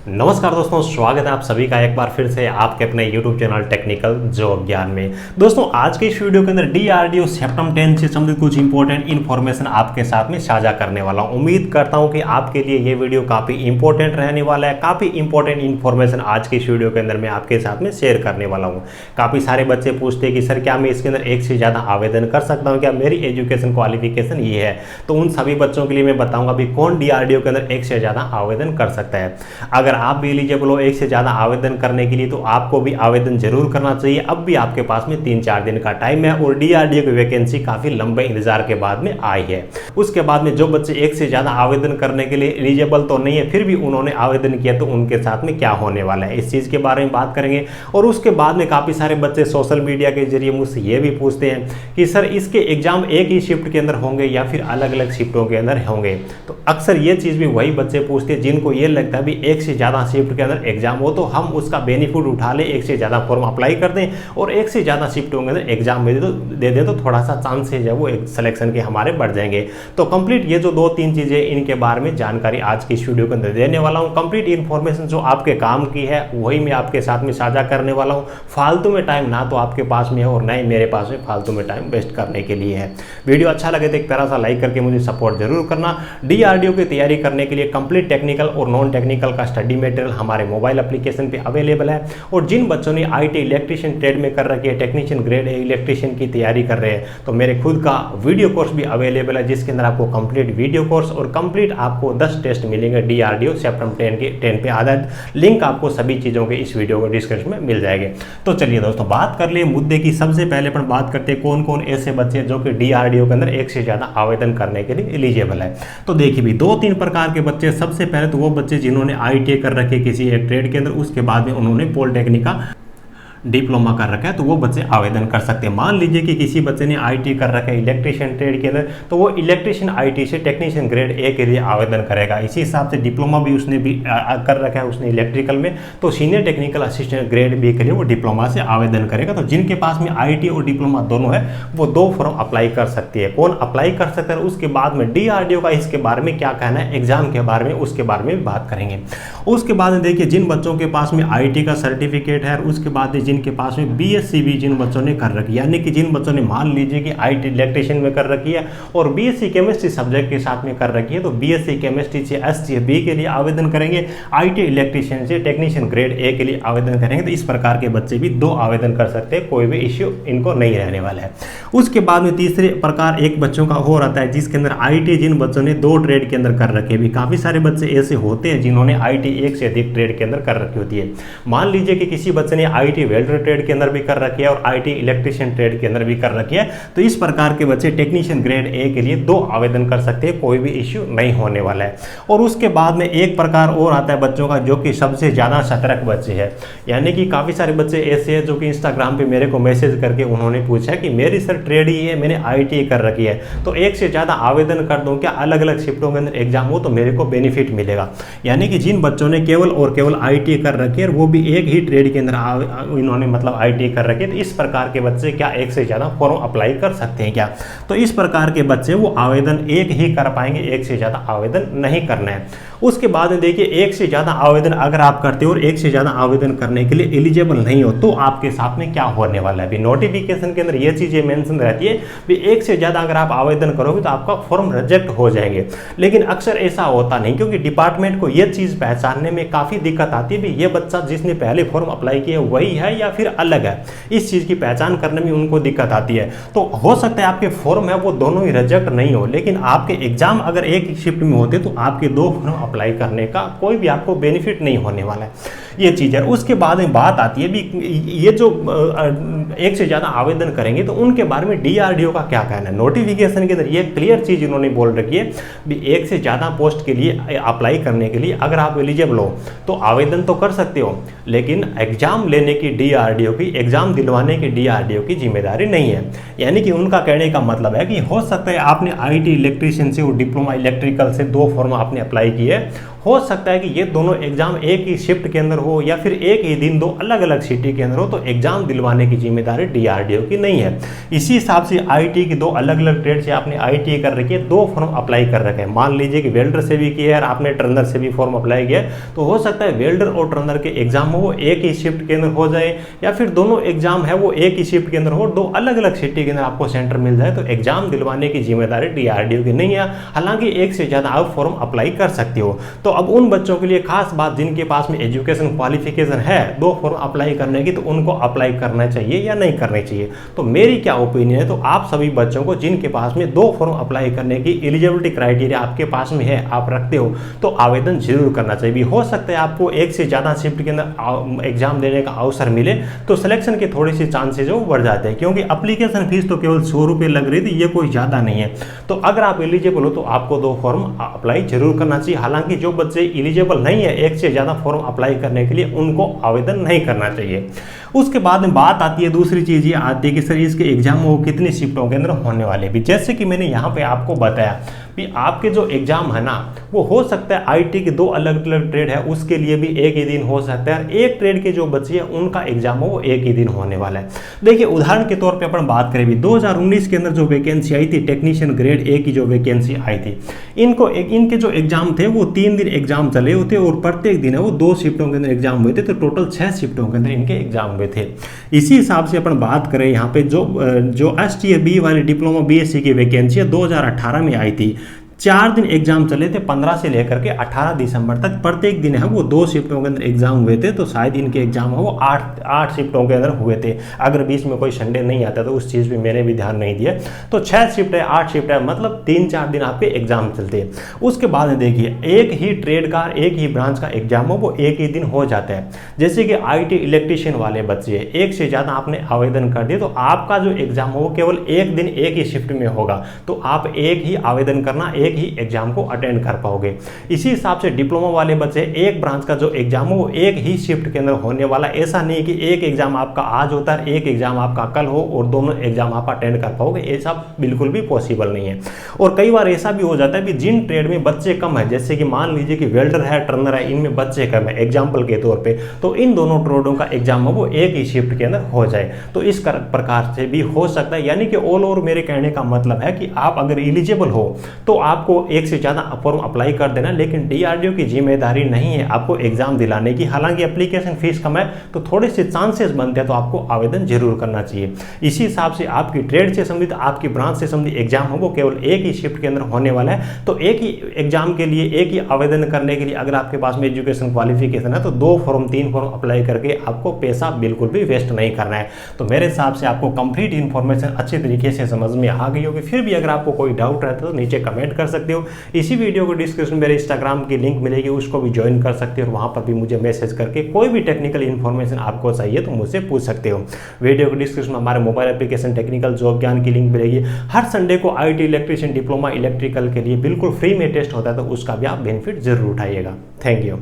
नमस्कार दोस्तों, स्वागत है आप सभी का एक बार फिर से आपके अपने YouTube चैनल टेक्निकल जॉब ज्ञान में। दोस्तों, आज के इस वीडियो के अंदर DRDO सेप्टेम्बर 10 से संबंधित कुछ इंपॉर्टेंट इन्फॉर्मेशन आपके साथ में साझा करने वाला हूं। उम्मीद करता हूं कि आपके लिए ये वीडियो काफ़ी इंपॉर्टेंट रहने वाला है। काफ़ी इंपॉर्टेंट इन्फॉर्मेशन आज के इस वीडियो के अंदर मैं आपके साथ में शेयर करने वाला हूँ। काफ़ी सारे बच्चे पूछते हैं कि सर क्या मैं इसके अंदर एक से ज़्यादा आवेदन कर सकता हूँ, क्या मेरी एजुकेशन क्वालिफिकेशन ये है? तो उन सभी बच्चों के लिए मैं बताऊँगा अभी कौन DRDO के अंदर एक से ज़्यादा आवेदन कर सकता है। अगर आप भी एलिजिबल हो एक से ज़्यादा आवेदन करने के लिए तो आपको भी आवेदन जरूर करना चाहिए। अब भी आपके पास में 3-4 दिन का टाइम है और DRDO की वैकेंसी काफ़ी लंबे इंतजार के बाद में आई है। उसके बाद में जो बच्चे एक से ज़्यादा आवेदन करने के लिए एलिजिबल तो नहीं है फिर भी उन्होंने आवेदन किया तो उनके साथ में क्या होने वाला है, इस चीज़ के बारे में बात करेंगे। और उसके बाद में काफ़ी सारे बच्चे सोशल मीडिया के जरिए मुझसे ये भी पूछते हैं कि सर इसके एग्जाम एक ही शिफ्ट के अंदर होंगे या फिर अलग अलग शिफ्टों के अंदर होंगे। तो अक्सर ये चीज़ भी वही बच्चे पूछते हैं जिनको ये लगता है भी एक से ज़्यादा शिफ्ट के अंदर एग्जाम हो तो हम उसका बेनिफिट उठा लें, एक से ज़्यादा फॉर्म अप्लाई कर दें और एक से ज़्यादा शिफ्टों के अंदर एग्जाम दे दें तो थोड़ा सा चांसेज है वो एक सिलेक्शन के हमारे बढ़ जाएंगे। तो कंप्लीट ये जो 2-3 चीज़ें इनके बारे में जानकारी आज की इस वीडियो के अंदर देने वाला हूँ। कंप्लीट इन्फॉर्मेशन जो आपके काम की है वही मैं आपके साथ में साझा करने वाला हूँ। फालतू में टाइम ना तो आपके पास में है और ना ही मेरे पास में फालतू में टाइम वेस्ट करने के लिए है। वीडियो अच्छा लगे तो एक तरह सा लाइक करके मुझे सपोर्ट जरूर करना। DRDO की तैयारी करने के लिए कंप्लीट टेक्निकल और नॉन टेक्निकल का स्टडी मटेरियल हमारे मोबाइल एप्लीकेशन पे अवेलेबल है। और जिन बच्चों ने IT इलेक्ट्रीशियन ट्रेड में कर रखी है, टेक्नीशियन ग्रेड ए इलेक्ट्रीशियन की तैयारी कर रहे हैं, तो मेरे खुद का वीडियो कोर्स भी अवेलेबल है जिसके अंदर आपको कंप्लीट वीडियो कोर्स और कंप्लीट आपको 10 टेस्ट मिलेंगे DRDO सेप्टेम्बर 10 पे आधारित। लिंक आपको सभी चीज़ों के इस वीडियो को डिस्क्रिप्शन में मिल जाएंगे। तो चलिए दोस्तों, बात कर लिए मुद्दे की। सबसे पहले अपन बात करते हैं कौन कौन ऐसे बच्चे जो कि DRDO के अंदर एक से ज़्यादा आवेदन करने के लिए एलिजिबल है। तो देखिए भी 2-3 प्रकार के बच्चे। सबसे पहले तो वो बच्चे जिन्होंने ITA कर रखे किसी एक ट्रेड के अंदर, उसके बाद में उन्होंने पॉलिटेक्निक का डिप्लोमा कर रखा है तो वो बच्चे आवेदन कर सकते हैं। मान लीजिए कि किसी बच्चे ने IT कर रखा है इलेक्ट्रीशियन ट्रेड के अंदर, तो वो इलेक्ट्रीशियन IT से टेक्नीशियन ग्रेड ए के लिए आवेदन करेगा। इसी हिसाब से डिप्लोमा भी उसने भी कर रखा है उसने इलेक्ट्रिकल में, तो senior technical assistant grade B के लिए वो डिप्लोमा से आवेदन करेगा। तो जिनके पास में IT और डिप्लोमा दोनों है वो 2 फॉर्म अप्लाई कर सकती है। कौन अप्लाई कर सकता है उसके बाद में DRDO का इसके बारे में क्या कहना है, एग्जाम के बारे में उसके बारे में बात करेंगे। उसके बाद में देखिए जिन बच्चों के पास में IT का सर्टिफिकेट है, उसके बाद जिनके पास में BSc भी जिन बच्चों ने कर रखी है, यानी कि जिन बच्चों ने मान लीजिए कि IT इलेक्ट्रीशियन में कर रखी है और BSc केमिस्ट्री सब्जेक्ट के साथ में कर रखी है, तो BSc केमिस्ट्री से SCB के लिए आवेदन करेंगे, IT इलेक्ट्रीशियन से टेक्नीशियन ग्रेड ए के लिए आवेदन करेंगे। तो इस प्रकार के बच्चे भी 2 आवेदन कर सकते हैं, कोई भी इश्यू इनको नहीं रहने वाला है। उसके बाद में तीसरे प्रकार एक बच्चों का हो रहता है जिसके अंदर IT जिन बच्चों ने 2 ट्रेड के अंदर कर रखे। भी काफ़ी सारे बच्चे ऐसे होते हैं जिन्होंने IT एक से अधिक ट्रेड के अंदर कर रखी होती है। मान लीजिए कि किसी बच्चे ने IT वेल्डर ट्रेड के अंदर भी कर रखी है और IT इलेक्ट्रीशियन ट्रेड के अंदर भी कर रखी है, तो इस प्रकार के बच्चे टेक्नीशियन ग्रेड ए के लिए 2 आवेदन कर सकते हैं, कोई भी इश्यू नहीं होने वाला है। और उसके बाद में एक प्रकार और आता है बच्चों का जो कि सबसे ज़्यादा सतर्क बच्चे हैं, यानी कि काफ़ी सारे बच्चे ऐसे हैं जो कि इंस्टाग्राम पे मेरे को मैसेज करके उन्होंने पूछा कि मेरी सर ट्रेड ही है, मैंने IT कर रखी है, तो एक से ज़्यादा आवेदन कर दूँ क्या, अलग अलग शिफ्टों के अंदर एग्जाम हो तो मेरे को बेनिफिट मिलेगा। यानी कि जिन बच्चों ने केवल और केवल IT कर रखी है वो भी एक ही ट्रेड के अंदर इन्होंने मतलब IT कर रखे, तो इस प्रकार के बच्चे क्या एक से ज़्यादा फॉर्म अप्लाई कर सकते हैं क्या? तो इस प्रकार के बच्चे वो आवेदन एक ही कर पाएंगे, एक से ज़्यादा आवेदन नहीं करना है। उसके बाद में देखिए एक से ज़्यादा आवेदन अगर आप करते हो और एक से ज़्यादा आवेदन करने के लिए एलिजिबल नहीं हो तो आपके साथ में क्या होने वाला है। अभी नोटिफिकेशन के अंदर ये चीज़ें मेंशन रहती है कि एक से ज़्यादा अगर आप आवेदन करोगे तो आपका फॉर्म रिजेक्ट हो जाएंगे, लेकिन अक्सर ऐसा होता नहीं क्योंकि डिपार्टमेंट को ये चीज़ पहचानने में काफ़ी दिक्कत आती है भी ये बच्चा जिसने पहले फॉर्म अप्लाई किया वही है या फिर अलग है। इस चीज़ की पहचान करने में उनको दिक्कत आती है। तो हो सकता है आपके फॉर्म है वो दोनों ही रिजेक्ट नहीं हो, लेकिन आपके एग्जाम अगर एक ही शिफ्ट में होते तो आपके 2 फॉर्म अप्लाई करने का कोई भी आपको बेनिफिट नहीं होने वाला है। ये चीज़ है। उसके बाद में बात आती है भी ये जो एक से ज़्यादा आवेदन करेंगे तो उनके बारे में DRDO का क्या कहना है। नोटिफिकेशन के अंदर ये क्लियर चीज़ इन्होंने बोल रखी है भी एक से ज़्यादा पोस्ट के लिए अप्लाई करने के लिए अगर आप एलिजिबल हो तो आवेदन तो कर सकते हो, लेकिन एग्जाम लेने की DRDO की, एग्जाम दिलवाने की DRDO की जिम्मेदारी नहीं है। यानी कि उनका कहने का मतलब है कि हो सकता है आपने IT इलेक्ट्रीशियन से और डिप्लोमा इलेक्ट्रिकल से 2 फॉर्म आपने अप्लाई किए हो सकता है कि ये दोनों एग्जाम एक ही शिफ्ट के अंदर हो या फिर एक ही दिन दो अलग अलग सिटी के अंदर हो, तो एग्जाम दिलवाने की जिम्मेदारी डीआरडीओ की नहीं है। इसी हिसाब से आईटी की दो अलग अलग ट्रेड से आपने आईटी कर रखी है, 2 फॉर्म अप्लाई कर रखे हैं। मान लीजिए कि वेल्डर से भी किया है और आपने टर्नर से भी फॉर्म अप्लाई किया है, तो हो सकता है वेल्डर और टर्नर के एग्जाम हो वो एक ही शिफ्ट के अंदर हो जाए, या फिर दोनों एग्जाम है वो एक ही शिफ्ट के अंदर हो, 2 अलग अलग सिटी के अंदर आपको सेंटर मिल जाए, तो एग्जाम दिलवाने की जिम्मेदारी डीआरडीओ की नहीं है। हालांकि एक से ज्यादा आप फॉर्म अप्लाई कर सकते हो। तो अब उन बच्चों के लिए खास बात जिनके पास में एजुकेशन क्वालिफिकेशन है 2 फॉर्म अप्लाई करने की, तो उनको अप्लाई करना चाहिए या नहीं करना चाहिए। तो मेरी क्या ओपिनियन है, तो आप सभी बच्चों को जिनके पास में 2 फॉर्म अप्लाई करने की एलिजिबिलिटी क्राइटेरिया आपके पास में है, आप रखते हो, तो आवेदन जरूर करना चाहिए। हो सकता है आपको एक से ज्यादा शिफ्ट के अंदर एग्जाम देने का अवसर मिले, तो सिलेक्शन के थोड़ी सी चांसेज वो बढ़ जाते हैं, क्योंकि एप्लीकेशन फीस तो केवल 100 रुपये लग रही थी, ये कोई ज्यादा नहीं है। तो अगर आप एलिजिबल हो तो आपको 2 फॉर्म अप्लाई जरूर करना चाहिए। हालांकि जो बच्चे एलिजिबल नहीं है एक से ज्यादा फॉर्म अप्लाई करने के लिए, उनको आवेदन नहीं करना चाहिए। उसके बाद में बात आती है, दूसरी चीज ये आती है कि सर इसके एग्जाम वो कितनी शिफ्टों के अंदर होने वाले भी। जैसे कि मैंने यहाँ पे आपको बताया कि आपके जो एग्जाम है ना, वो हो सकता है आईटी के 2 अलग अलग ट्रेड है उसके लिए भी एक ही दिन हो सकता है, एक ट्रेड के जो बच्चे हैं उनका एग्जाम हो वो एक ही दिन होने वाला है। देखिए उदाहरण के तौर पे अपन बात करें भी 2019 के अंदर जो वैकेंसी आई थी टेक्नीशियन ग्रेड ए की जो वैकेंसी आई थी, इनके जो एग्जाम थे वो 3 दिन एग्जाम चले होते और प्रत्येक दिन है वो 2 शिफ्टों के अंदर एग्जाम हुए थे, तो टोटल 6 शिफ्टों के अंदर इनके एग्जाम हुए थे। इसी हिसाब से अपन बात करें यहाँ पे जो STA-B वाली डिप्लोमा BSc की वैकेंसी 2018 में आई थी, 4 दिन एग्जाम चले थे 15 से लेकर के 18 दिसंबर तक, प्रत्येक दिन है वो 2 शिफ्टों के अंदर एग्जाम हुए थे, तो शायद इनके एग्जाम है वो 8 शिफ्टों के अंदर हुए थे। अगर बीच में कोई संडे नहीं आता तो उस चीज़ पे मैंने भी ध्यान नहीं दिया। तो 6 शिफ्ट है 8 शिफ्ट है, मतलब 3-4 दिन आपके एग्जाम चलते हैं। उसके बाद में देखिए एक ही ट्रेड का एक ही ब्रांच का एग्जाम हो वो एक ही दिन हो जाता है। जैसे कि IT इलेक्ट्रीशियन वाले बच्चे एक से ज़्यादा आपने आवेदन कर दिए, तो आपका जो एग्जाम हो वो केवल एक दिन एक ही शिफ्ट में होगा, तो आप एक ही आवेदन करना, एक ही एग्जाम को अटेंड कर पाओगे। इसी हिसाब से डिप्लोमा वाले बच्चे एक ब्रांच का जो एग्जाम हो वो एक ही शिफ्ट के अंदर होने वाला, ऐसा नहीं कि एक एग्जाम आपका आज होता है एक एग्जाम आपका कल हो और दोनों एग्जाम आप अटेंड कर पाओगे, ऐसा बिल्कुल भी पॉसिबल नहीं है। और कई बार ऐसा भी हो जाता है कि जिन ट्रेड में बच्चे कम है, जैसे कि मान लीजिए कि वेल्डर है टर्नर है, इनमें बच्चे कम है एग्जाम्पल के तौर पर, तो इन दोनों ट्रेडों का एग्जाम हो वो एक ही शिफ्ट के अंदर हो जाए, तो इस प्रकार से भी हो सकता है। यानी कि ऑल ओवर मेरे कहने का मतलब है कि आप अगर एलिजिबल हो तो आपको एक से ज्यादा फॉर्म अप्लाई कर देना, लेकिन डीआरडीओ की जिम्मेदारी नहीं है आपको एग्जाम दिलाने की। हालांकि एप्लीकेशन फीस कम है तो थोड़े से चांसेस बनते हैं, तो आपको आवेदन जरूर करना चाहिए। इसी हिसाब से आपकी ट्रेड से संबंधित आपकी ब्रांच से संबंधित एग्जाम हो वो केवल एक ही शिफ्ट के अंदर होने वाला है, तो एक ही एग्जाम के लिए एक ही आवेदन करने के लिए अगर आपके पास में एजुकेशन क्वालिफिकेशन है तो 2 फॉर्म 3 फॉर्म अप्लाई करके आपको पैसा बिल्कुल भी वेस्ट नहीं करना है। तो मेरे हिसाब से आपको कंप्लीट इन्फॉर्मेशन अच्छे तरीके से समझ में आ गई होगी। फिर भी अगर आपको कोई डाउट रहता है तो नीचे कमेंट कर सकते हो। इसी वीडियो को डिस्क्रिप्शन में मेरे इंस्टाग्राम की लिंक मिलेगी, उसको भी ज्वाइन कर सकते हो और वहां पर भी मुझे मैसेज करके कोई भी टेक्निकल इन्फॉर्मेशन आपको चाहिए तो मुझसे पूछ सकते हो। वीडियो को डिस्क्रिप्शन में हमारे मोबाइल एप्लीकेशन टेक्निकल जॉब ज्ञान की लिंक मिलेगी। हर संडे को IT इलेक्ट्रीशियन डिप्लोमा इलेक्ट्रिकल के लिए बिल्कुल फ्री में टेस्ट होता है, तो उसका भी आप बेनिफिट जरूर उठाइएगा। Thank you.